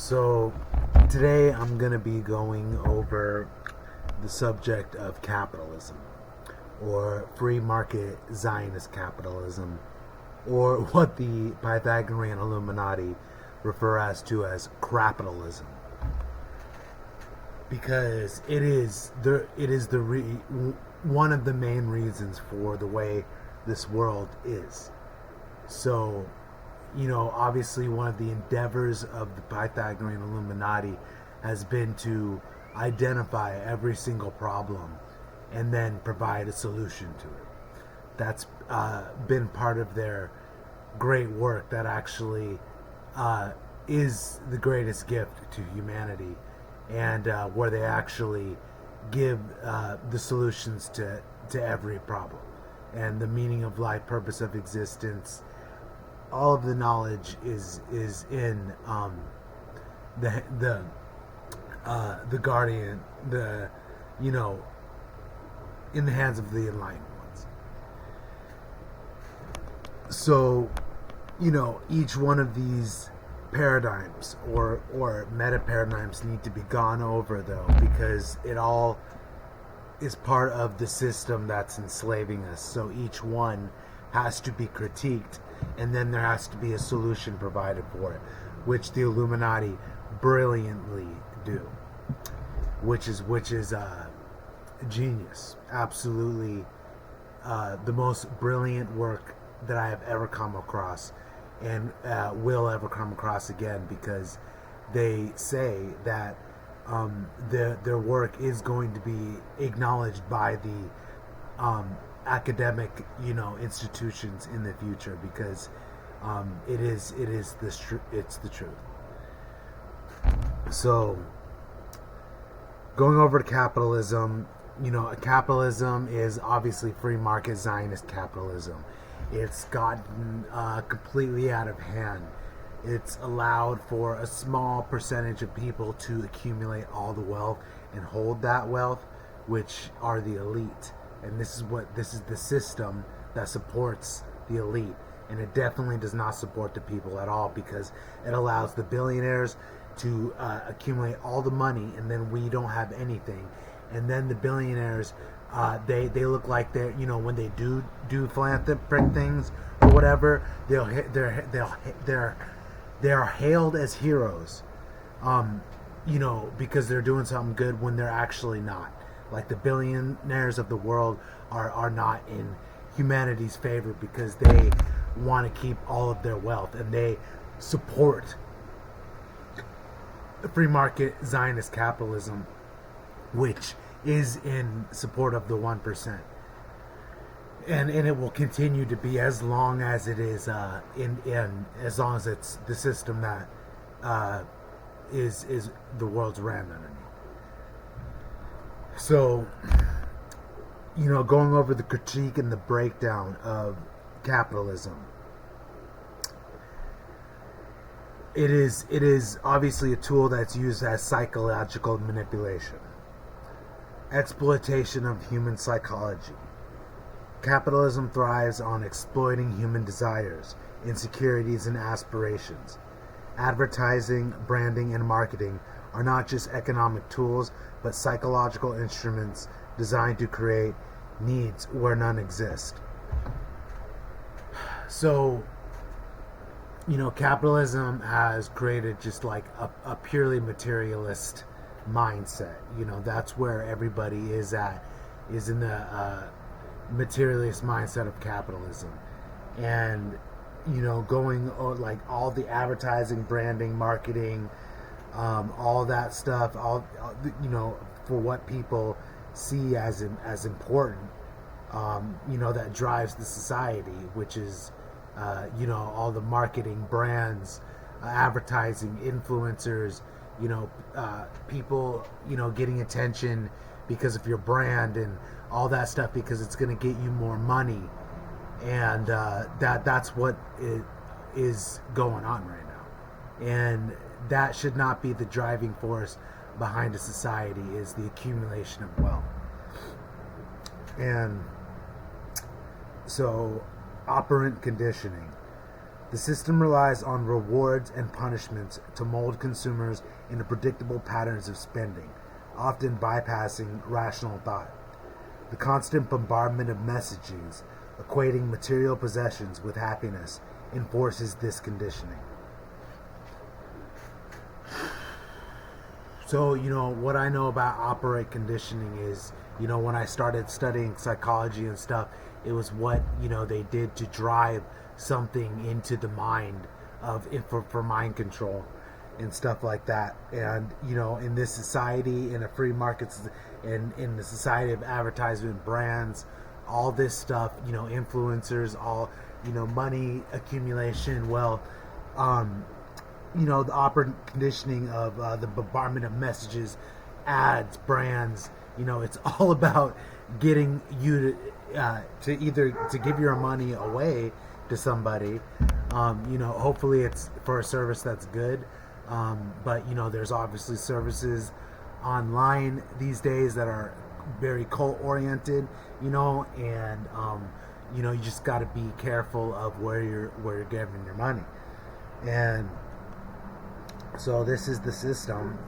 So today I'm going to be going over the subject of capitalism, or free market Zionist capitalism, or what the Pythagorean Illuminati refer as Crapitalism, because it is one of the main reasons for the way this world is. So, obviously one of the endeavors of the Pythagorean Illuminati has been to identify every single problem and then provide a solution to it. That's been part of their great work that actually is the greatest gift to humanity, and where they actually give the solutions to every problem and the meaning of life, purpose of existence. All of the knowledge is in the guardian, in the hands of the enlightened ones. So, each one of these paradigms or meta paradigms need to be gone over, though, because it all is part of the system that's enslaving us. So each one has to be critiqued, and then there has to be a solution provided for it, which the Illuminati brilliantly do, which is genius. Absolutely the most brilliant work that I have ever come across, and will ever come across again, because they say that their work is going to be acknowledged by the academic institutions in the future, because it's the truth. So, going over to capitalism, capitalism is obviously free market Zionist capitalism. It's gotten completely out of hand. It's allowed for a small percentage of people to accumulate all the wealth and hold that wealth, which are the elite. And this is the system that supports the elite, and it definitely does not support the people at all, because it allows the billionaires to accumulate all the money, and then we don't have anything. And then the billionaires, they look like they're, when they do philanthropic things or whatever, they're hailed as heroes, because they're doing something good when they're actually not. Like, the billionaires of the world are not in humanity's favor, because they want to keep all of their wealth, and they support the free market Zionist capitalism, which is in support of the 1%. And it will continue to be as long as it is as long as it's the system that is the world's ran underneath. So, going over the critique and the breakdown of capitalism, it is obviously a tool that's used as psychological manipulation, exploitation of human psychology. Capitalism thrives on exploiting human desires, insecurities, and aspirations. Advertising, branding, and marketing are not just economic tools, but psychological instruments designed to create needs where none exist. So, capitalism has created just like a purely materialist mindset. That's where everybody is in the materialist mindset of capitalism. And going like all the advertising, branding, marketing, all that stuff, for what people see as important, that drives the society, which is all the marketing, brands, advertising, influencers, people getting attention because of your brand and all that stuff, because it's going to get you more money. And that's what is going on right now, and that should not be the driving force behind a society, is the accumulation of wealth. And so, operant conditioning. The system relies on rewards and punishments to mold consumers into predictable patterns of spending, often bypassing rational thought. The constant bombardment of messages, equating material possessions with happiness, enforces this conditioning. So, what I know about operant conditioning is, when I started studying psychology and stuff, it was what, they did to drive something into the mind for mind control and stuff like that. And, in this society, in a free market, in the society of advertisement brands, all this stuff, influencers, all, money accumulation, the operant conditioning of the bombardment of messages, ads, brands, it's all about getting you to either to give your money away to somebody. Hopefully it's for a service that's good. But there's obviously services online these days that are very cult oriented, and you just got to be careful of where you're giving your money. And so this is the system.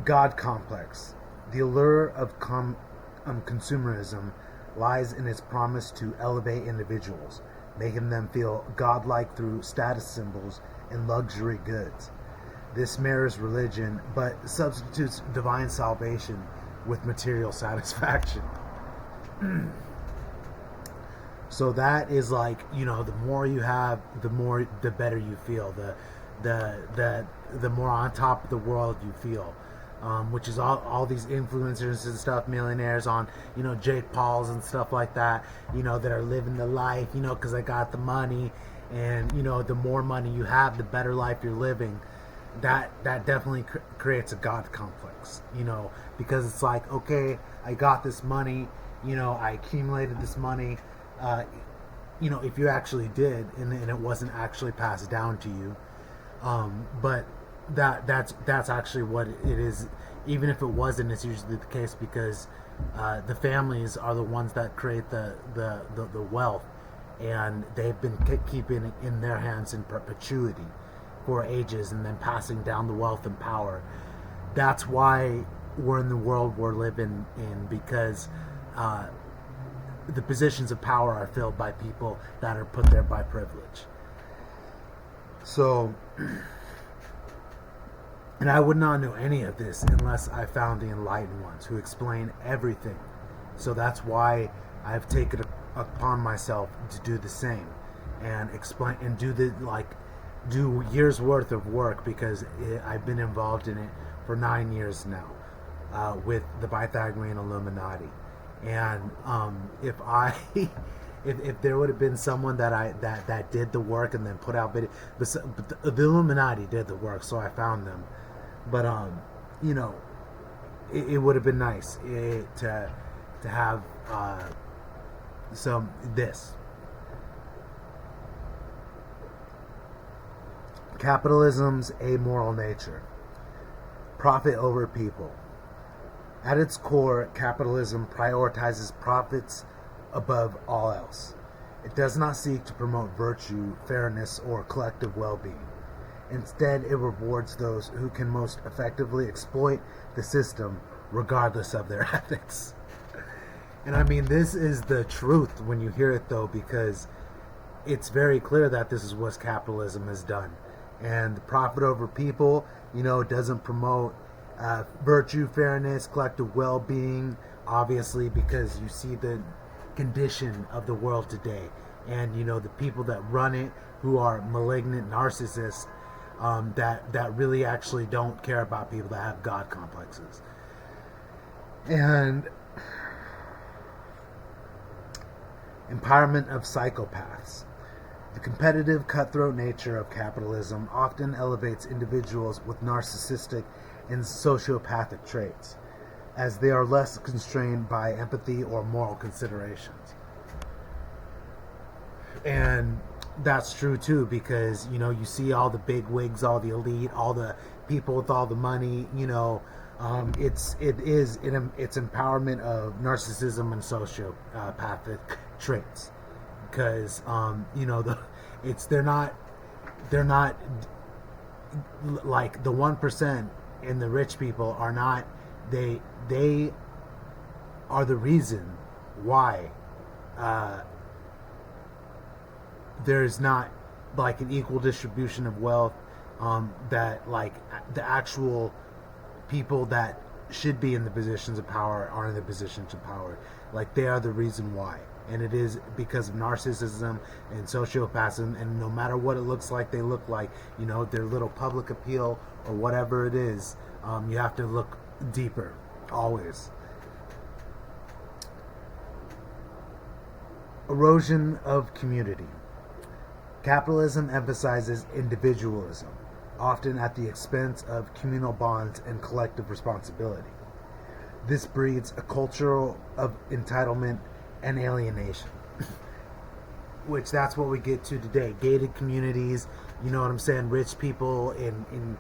God complex. The allure of consumerism lies in its promise to elevate individuals, making them feel godlike through status symbols and luxury goods. This mirrors religion, but substitutes divine salvation with material satisfaction. So that is like, the more you have, the better you feel. The more on top of the world you feel, which is all these influencers and stuff, millionaires on, Jake Pauls and stuff like that, that are living the life, because I got the money, and the more money you have, the better life you're living. That definitely creates a God complex, because it's like, okay, I got this money, I accumulated this money, if you actually did, and it wasn't actually passed down to you. But that's actually what it is. Even if it wasn't, it's usually the case, because the families are the ones that create the wealth, and they've been keeping it in their hands in perpetuity for ages, and then passing down the wealth and power. That's why we're in the world we're living in, because the positions of power are filled by people that are put there by privilege. So, and I would not know any of this unless I found the enlightened ones who explain everything. So that's why I've taken it upon myself to do the same, and explain and do years worth of work, because I've been involved in it for 9 years now, with the Pythagorean Illuminati. And if there would have been someone that did the work and then put out video, but the Illuminati did the work, so I found them. But it would have been nice to have this. Capitalism's amoral nature. Profit over people. At its core, capitalism prioritizes profits above all else. It does not seek to promote virtue, fairness, or collective well-being. Instead, it rewards those who can most effectively exploit the system, regardless of their ethics. And I mean, this is the truth when you hear it, though, because it's very clear that this is what capitalism has done. And the profit over people, doesn't promote virtue, fairness, collective well-being, obviously, because you see the condition of the world today, and the people that run it, who are malignant narcissists, that really actually don't care about people that have God complexes. And empowerment of psychopaths. The competitive, cutthroat nature of capitalism often elevates individuals with narcissistic and sociopathic traits, as they are less constrained by empathy or moral considerations. And that's true too, because you see all the big wigs, all the elite, all the people with all the money. It's empowerment of narcissism and sociopathic traits, because they're not they're not like the 1% and the rich people are not. They are the reason why there's not like an equal distribution of wealth, that like the actual people that should be in the positions of power are in the positions of power. Like they are the reason why. And it is because of narcissism and sociopathism, and no matter what it looks like, they look like, their little public appeal or whatever it is, you have to look deeper, always. Erosion of community. Capitalism emphasizes individualism, often at the expense of communal bonds and collective responsibility. This breeds a culture of entitlement and alienation, which that's what we get to today. Gated communities, you know what I'm saying? Rich people in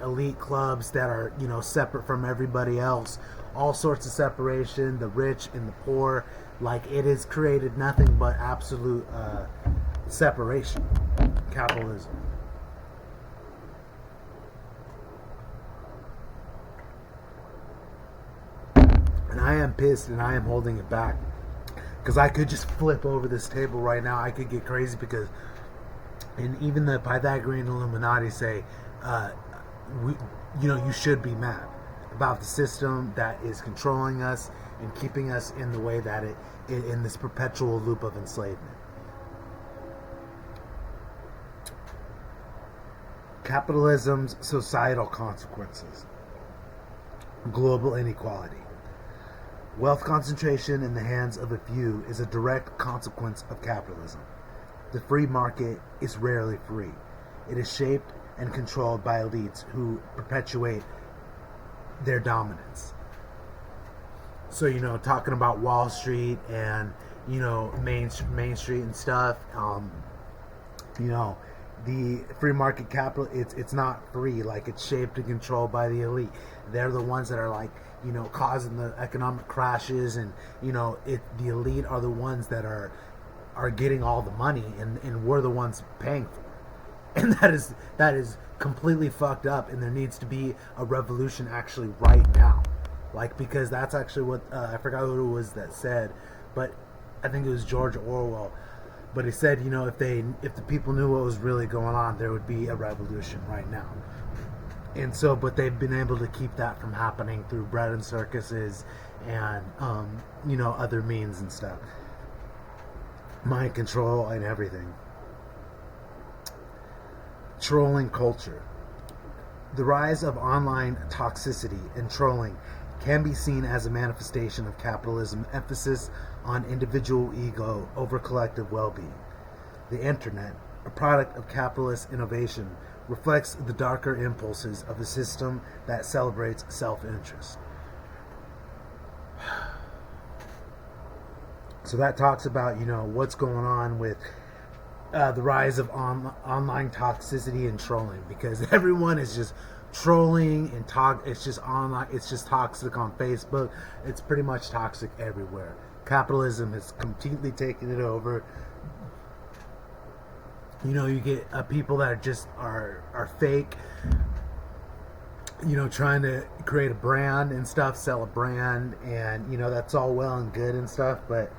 elite clubs that are, separate from everybody else. All sorts of separation, the rich and the poor. Like, it has created nothing but absolute separation. Capitalism. And I am pissed and I am holding it back. Because I could just flip over this table right now. I could get crazy because, and even the Pythagorean Illuminati say, you should be mad about the system that is controlling us and keeping us in the way that in this perpetual loop of enslavement. Capitalism's societal consequences. Global inequality. Wealth concentration in the hands of a few is a direct consequence of capitalism. The free market is rarely free. It is shaped and controlled by elites who perpetuate their dominance. So, talking about Wall Street and, Main Street and stuff, the free market capital, it's not free. Like, it's shaped and controlled by the elite. They're the ones that are like, causing the economic crashes, and the elite are the ones that are getting all the money, and we're the ones paying for it. And that is completely fucked up, and there needs to be a revolution actually right now. Like, because that's actually what I forgot who it was that said, but I think it was George Orwell. But he said, if the people knew what was really going on, there would be a revolution right now. And so, but they've been able to keep that from happening through bread and circuses and, other means and stuff. Mind control and everything. Trolling culture. The rise of online toxicity and trolling can be seen as a manifestation of capitalism's emphasis on individual ego over collective well-being. The internet, a product of capitalist innovation, reflects the darker impulses of a system that celebrates self-interest. So that talks about, what's going on with the rise of online toxicity and trolling, because everyone is just trolling and it's just online, it's just toxic on Facebook. It's pretty much toxic everywhere. Capitalism has completely taken it over. You get people that are fake, trying to create a brand and stuff, sell a brand, and that's all well and good and stuff, but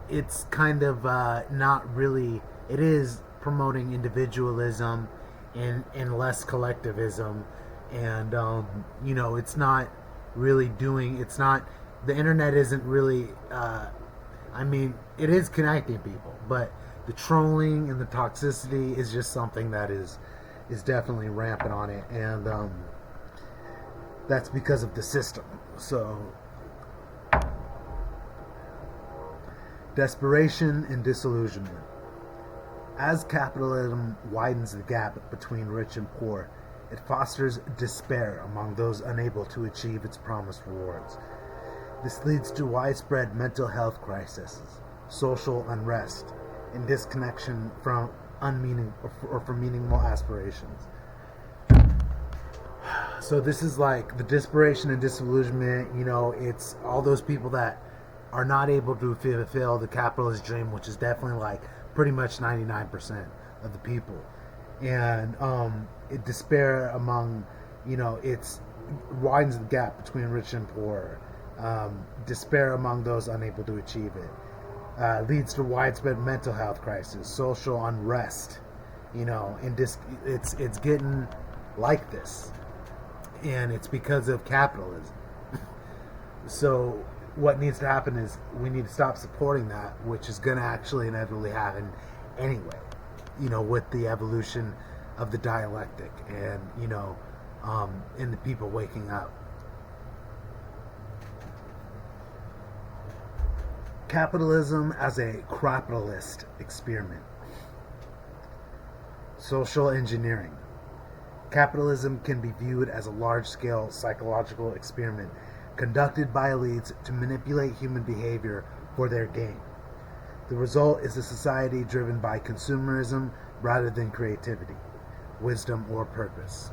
it's kind of not really. It is promoting individualism and less collectivism, and it's not really doing. It's not. The internet isn't really. It is connecting people, but the trolling and the toxicity is just something that is definitely rampant on it, and that's because of the system. So, desperation and disillusionment. As capitalism widens the gap between rich and poor, it fosters despair among those unable to achieve its promised rewards. This leads to widespread mental health crises, social unrest, and disconnection from meaningful aspirations. So this is like the desperation and disillusionment. It's all those people that are not able to fulfill the capitalist dream, which is definitely like pretty much 99% of the people. and it despair among, it's widens the gap between rich and poor. Despair among those unable to achieve it leads to widespread mental health crisis, social unrest, and it's getting like this, and it's because of capitalism. So what needs to happen is we need to stop supporting that, which is going to actually inevitably happen anyway, with the evolution of the dialectic and, and the people waking up. Capitalism as a crapitalistic experiment. Social engineering. Capitalism can be viewed as a large-scale psychological experiment conducted by elites to manipulate human behavior for their gain. The result is a society driven by consumerism rather than creativity, wisdom, or purpose.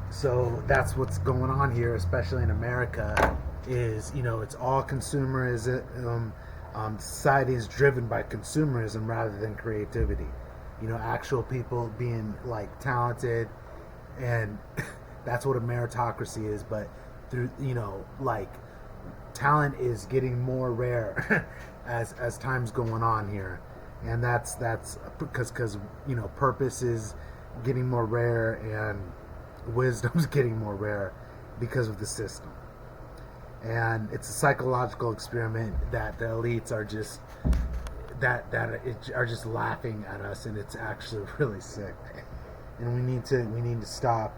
So that's what's going on here, especially in America, is, it's all consumerism. Society is driven by consumerism rather than creativity. Actual people being, talented, and that's what a meritocracy is, but through, talent is getting more rare as time's going on here, and that's because purpose is getting more rare and wisdom's getting more rare because of the system. And it's a psychological experiment that the elites are just are just laughing at us, and it's actually really sick. And we need to stop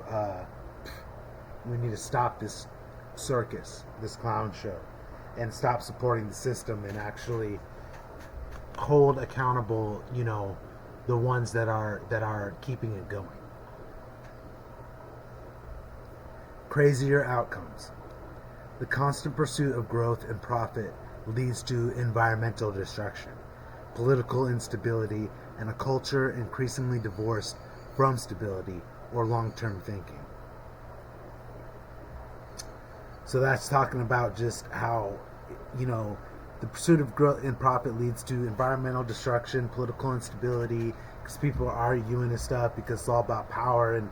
this circus, this clown show, and stop supporting the system and actually hold accountable, the ones that are keeping it going. Crazier outcomes. The constant pursuit of growth and profit leads to environmental destruction, political instability, and a culture increasingly divorced from stability or long-term thinking. So that's talking about just how, the pursuit of growth and profit leads to environmental destruction, political instability, because people are arguing and stuff, because it's all about power and,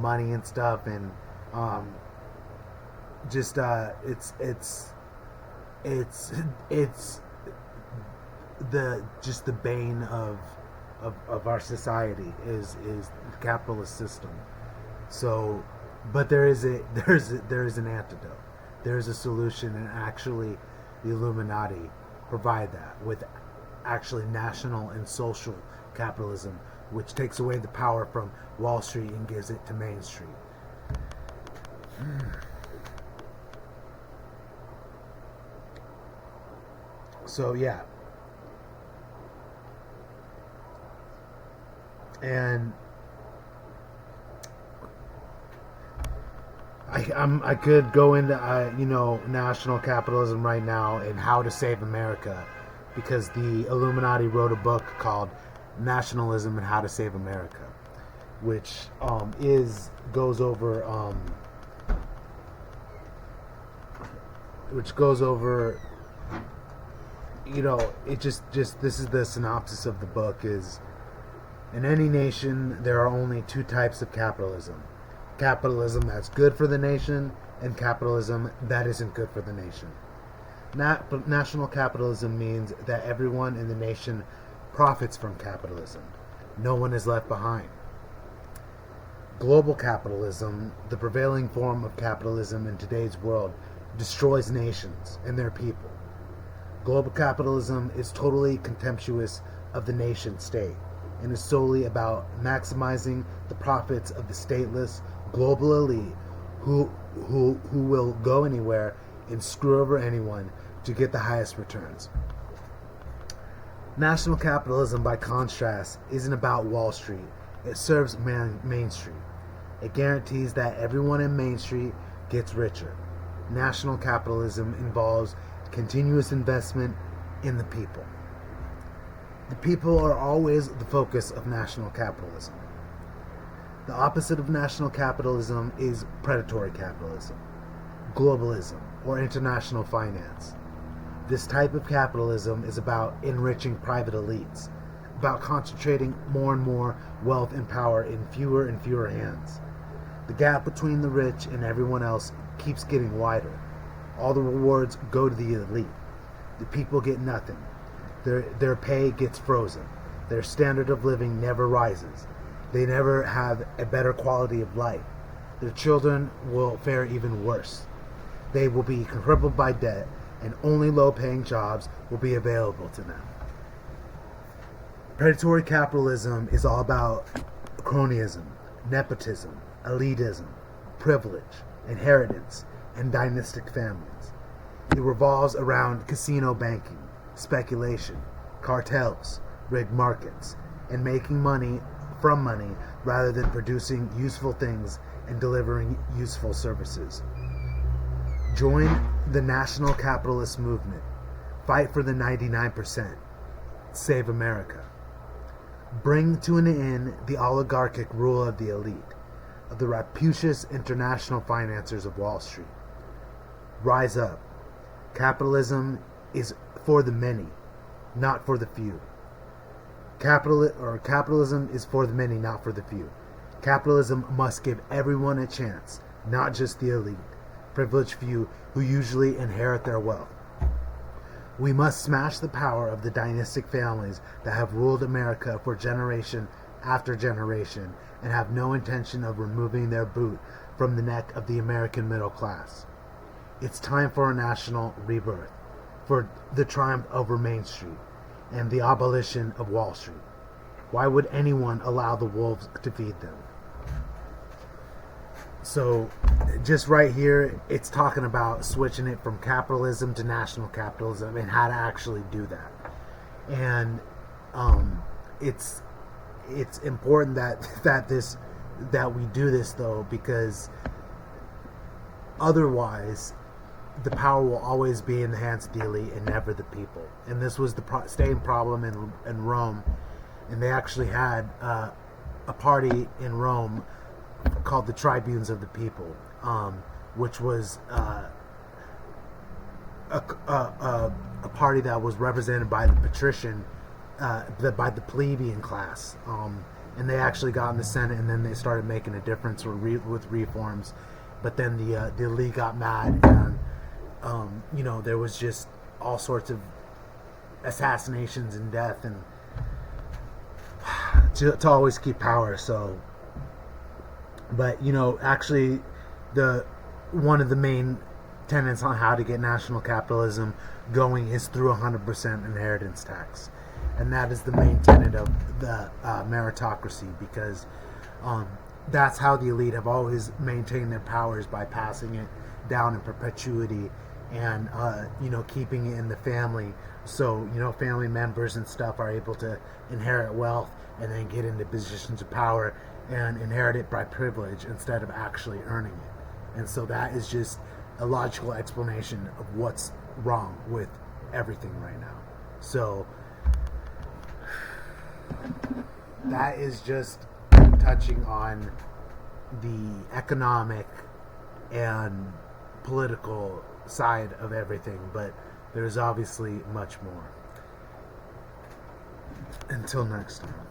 money and stuff, and it's the bane of our society is the capitalist system. So, but there is an antidote. There is a solution, and actually, the Illuminati provide that with actually national and social capitalism, which takes away the power from Wall Street and gives it to Main Street. So yeah, and I could go into national capitalism right now and how to save America, because the Illuminati wrote a book called Nationalism and How to Save America, which goes over it just this is the synopsis of the book. Is in any nation there are only two types of capitalism: capitalism that's good for the nation, and capitalism that isn't good for the nation. National capitalism means that everyone in the nation profits from capitalism. No one is left behind. Global capitalism, the prevailing form of capitalism in today's world, destroys nations and their people. Global capitalism is totally contemptuous of the nation state and is solely about maximizing the profits of the stateless global elite who will go anywhere and screw over anyone to get the highest returns. National capitalism, by contrast, isn't about Wall Street. It serves Main Street. It guarantees that everyone in Main Street gets richer. National capitalism involves continuous investment in the people. The people are always the focus of national capitalism. The opposite of national capitalism is predatory capitalism, globalism, or international finance. This type of capitalism is about enriching private elites, about concentrating more and more wealth and power in fewer and fewer hands. The gap between the rich and everyone else keeps getting wider. All the rewards go to the elite. The people get nothing. Their pay gets frozen. Their standard of living never rises. They never have a better quality of life. Their children will fare even worse. They will be crippled by debt, and only low-paying jobs will be available to them. Predatory capitalism is all about cronyism, nepotism, elitism, privilege, inheritance, and dynastic families. It revolves around casino banking, speculation, cartels, rigged markets, and making money from money rather than producing useful things and delivering useful services. Join the national capitalist movement. Fight for the 99%. Save America. Bring to an end the oligarchic rule of the elite, of the rapacious international financiers of Wall Street. Rise up. Capitalism is for the many, not for the few. Capitalism is for the many, not for the few. Capitalism must give everyone a chance, not just the elite, privileged few who usually inherit their wealth. We must smash the power of the dynastic families that have ruled America for generation after generation and have no intention of removing their boot from the neck of the American middle class. It's time for a national rebirth, for the triumph over Main Street and the abolition of Wall Street. Why would anyone allow the wolves to feed them? So, just right here, it's talking about switching it from capitalism to national capitalism and how to actually do that. And it's important that we do this, though, because otherwise the power will always be in the hands of the elite and never the people. And this was the same problem in Rome, and they actually had a party in Rome called the Tribunes of the People, which was a party that was represented by the patrician, by the plebeian class, and they actually got in the Senate, and then they started making a difference with reforms. But then the elite got mad, and there was just all sorts of assassinations and death, and to always keep power. So. But, actually, one of the main tenets on how to get national capitalism going is through 100% inheritance tax. And that is the main tenet of the meritocracy, because that's how the elite have always maintained their powers, by passing it down in perpetuity and, keeping it in the family. So, family members and stuff are able to inherit wealth and then get into positions of power and inherit it by privilege instead of actually earning it. And so that is just a logical explanation of what's wrong with everything right now. So that is just touching on the economic and political side of everything, but there's obviously much more. Until next time.